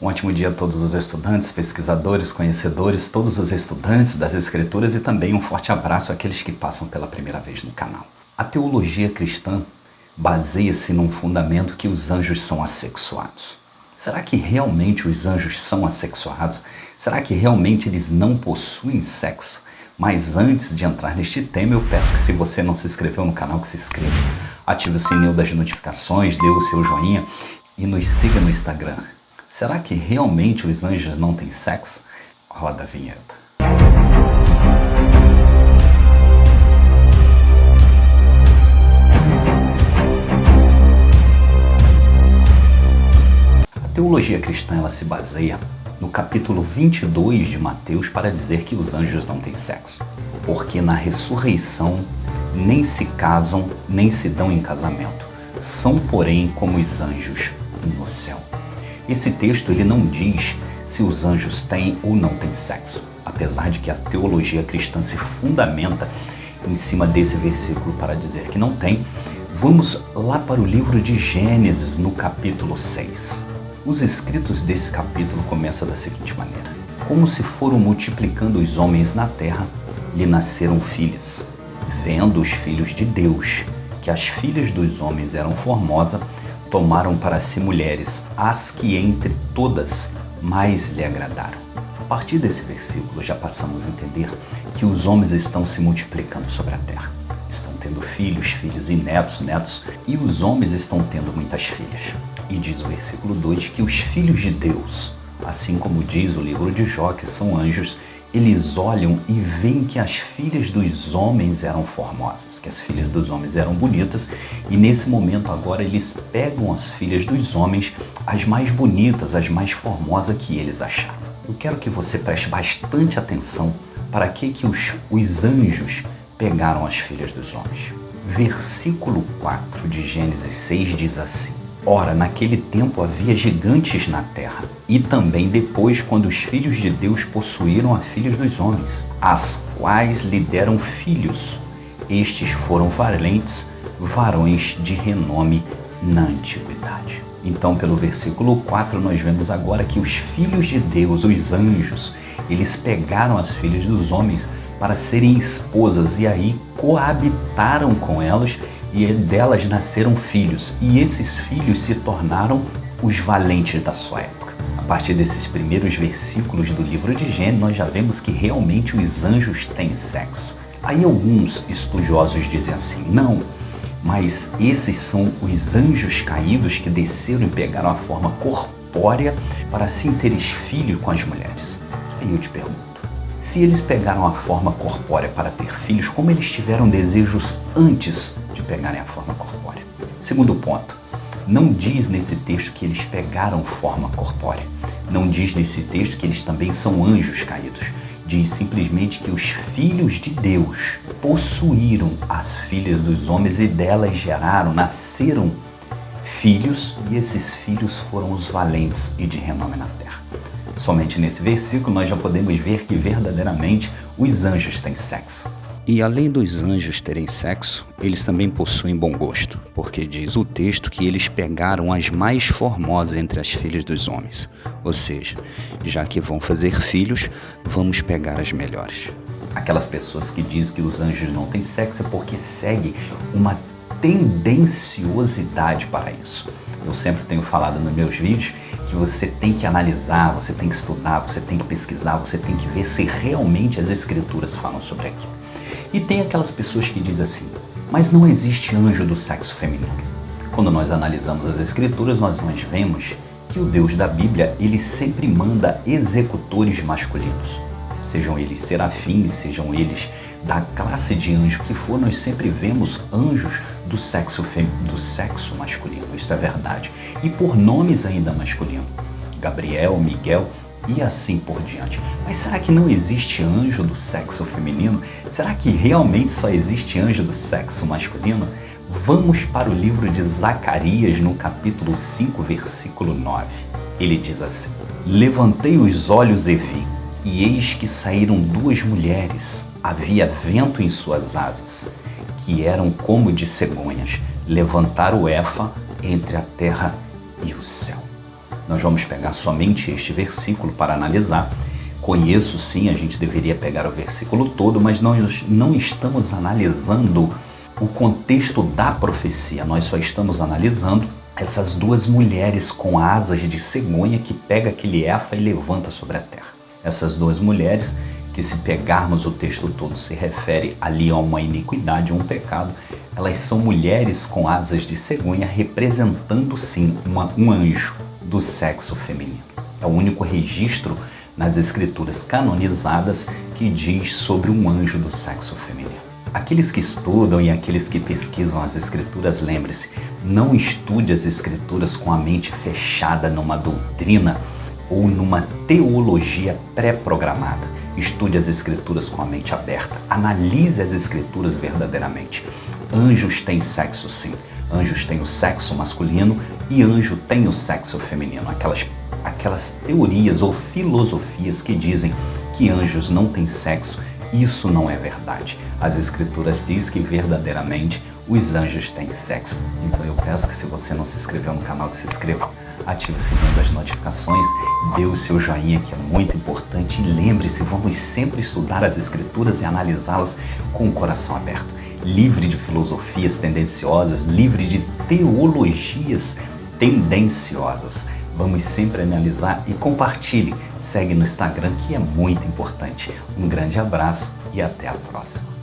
Um ótimo dia a todos os estudantes, pesquisadores, conhecedores, todos os estudantes das Escrituras e também um forte abraço àqueles que passam pela primeira vez no canal. A teologia cristã baseia-se num fundamento que os anjos são assexuados. Será que realmente os anjos são assexuados? Será que realmente eles não possuem sexo? Mas antes de entrar neste tema, eu peço que se você não se inscreveu no canal, que se inscreva. Ative o sininho das notificações, dê o seu joinha e nos siga no Instagram. Será que realmente os anjos não têm sexo? Roda a vinheta. A teologia cristã ela se baseia no capítulo 22 de Mateus para dizer que os anjos não têm sexo. Porque na ressurreição nem se casam, nem se dão em casamento. São, porém, como os anjos no céu. Esse texto ele não diz se os anjos têm ou não têm sexo, apesar de que a teologia cristã se fundamenta em cima desse versículo para dizer que não tem. Vamos lá para o livro de Gênesis, no capítulo 6. Os escritos desse capítulo começam da seguinte maneira: como se foram multiplicando os homens na terra, lhe nasceram filhas. Vendo os filhos de Deus que as filhas dos homens eram formosas, tomaram para si mulheres, as que entre todas mais lhe agradaram. A partir desse versículo já passamos a entender que os homens estão se multiplicando sobre a terra. Estão tendo filhos, filhos e netos, e os homens estão tendo muitas filhas. E diz o versículo 2 que os filhos de Deus, assim como diz o livro de Jó, que são anjos, eles olham e veem que as filhas dos homens eram formosas, que as filhas dos homens eram bonitas, e nesse momento agora eles pegam as filhas dos homens, as mais bonitas, as mais formosas que eles acharam. Eu quero que você preste bastante atenção para que os anjos pegaram as filhas dos homens. Versículo 4 de Gênesis 6 diz assim: ora, naquele tempo havia gigantes na terra, e também depois, quando os filhos de Deus possuíram as filhas dos homens, as quais lhe deram filhos. Estes foram valentes, varões de renome na antiguidade. Então, pelo versículo 4, nós vemos agora que os filhos de Deus, os anjos, eles pegaram as filhas dos homens para serem esposas, e aí coabitaram com elas, e delas nasceram filhos, e esses filhos se tornaram os valentes da sua época. A partir desses primeiros versículos do livro de Gênesis, nós já vemos que realmente os anjos têm sexo. Aí alguns estudiosos dizem assim: não, mas esses são os anjos caídos que desceram e pegaram a forma corpórea para assim terem filho com as mulheres. Aí eu te pergunto, se eles pegaram a forma corpórea para ter filhos, como eles tiveram desejos antes de pegarem a forma corpórea? Segundo ponto, não diz nesse texto que eles pegaram forma corpórea. Não diz nesse texto que eles também são anjos caídos. Diz simplesmente que os filhos de Deus possuíram as filhas dos homens e delas nasceram filhos, e esses filhos foram os valentes e de renome na terra. Somente nesse versículo nós já podemos ver que verdadeiramente os anjos têm sexo. E além dos anjos terem sexo, eles também possuem bom gosto, porque diz o texto que eles pegaram as mais formosas entre as filhas dos homens. Ou seja, já que vão fazer filhos, vamos pegar as melhores. Aquelas pessoas que dizem que os anjos não têm sexo é porque seguem uma tendenciosidade para isso. Eu sempre tenho falado nos meus vídeos que você tem que analisar, você tem que estudar, você tem que pesquisar, você tem que ver se realmente as escrituras falam sobre aquilo. E tem aquelas pessoas que dizem assim: mas não existe anjo do sexo feminino. Quando nós analisamos as escrituras, nós vemos que o Deus da Bíblia, ele sempre manda executores masculinos. Sejam eles serafins, sejam eles da classe de anjo que for, nós sempre vemos anjos do sexo masculino. Isso é verdade. E por nomes ainda masculinos: Gabriel, Miguel e assim por diante. Mas será que não existe anjo do sexo feminino? Será que realmente só existe anjo do sexo masculino? Vamos para o livro de Zacarias, no capítulo 5, versículo 9. Ele diz assim: levantei os olhos e vi, e eis que saíram duas mulheres. Havia vento em suas asas, que eram como de cegonhas. Levantaram o Efa entre a terra e o céu. Nós vamos pegar somente este versículo para analisar. Conheço sim, a gente deveria pegar o versículo todo, mas nós não estamos analisando o contexto da profecia, nós só estamos analisando essas duas mulheres com asas de cegonha que pega aquele efa e levanta sobre a terra. Essas duas mulheres, que se pegarmos o texto todo se refere ali a uma iniquidade, a um pecado, elas são mulheres com asas de cegonha representando sim um anjo do sexo feminino. É o único registro nas escrituras canonizadas que diz sobre um anjo do sexo feminino. Aqueles que estudam e aqueles que pesquisam as escrituras, lembre-se, não estude as escrituras com a mente fechada numa doutrina ou numa teologia pré-programada. Estude as escrituras com a mente aberta. Analise as escrituras verdadeiramente. Anjos têm sexo sim. Anjos têm o sexo masculino e anjo tem o sexo feminino. Aquelas teorias ou filosofias que dizem que anjos não têm sexo, isso não é verdade. As escrituras dizem que verdadeiramente os anjos têm sexo. Então eu peço que, se você não se inscreveu no canal, que se inscreva, ative o sininho das notificações, dê o seu joinha, que é muito importante, e lembre-se, vamos sempre estudar as escrituras e analisá-las com o coração aberto, livre de filosofias tendenciosas, livre de teologias tendenciosas. Vamos sempre analisar e compartilhe. Segue no Instagram, que é muito importante. Um grande abraço e até a próxima.